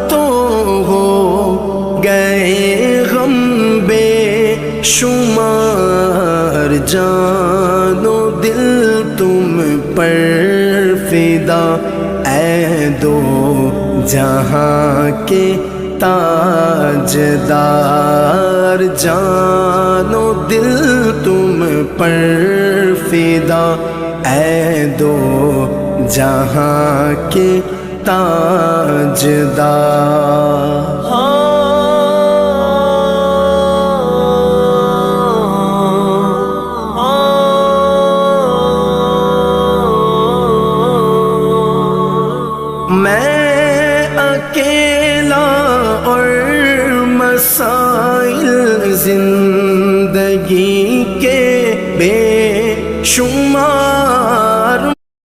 تو ہو گئے غم بے شمار، جان و دل تم پر فدا، اے دو جہاں کے تاجدار، جان و دل تم پر فدا، اے دو جہاں کے تاجدار۔ میں اکیلا اور مسائل زندگی کے بے شمار،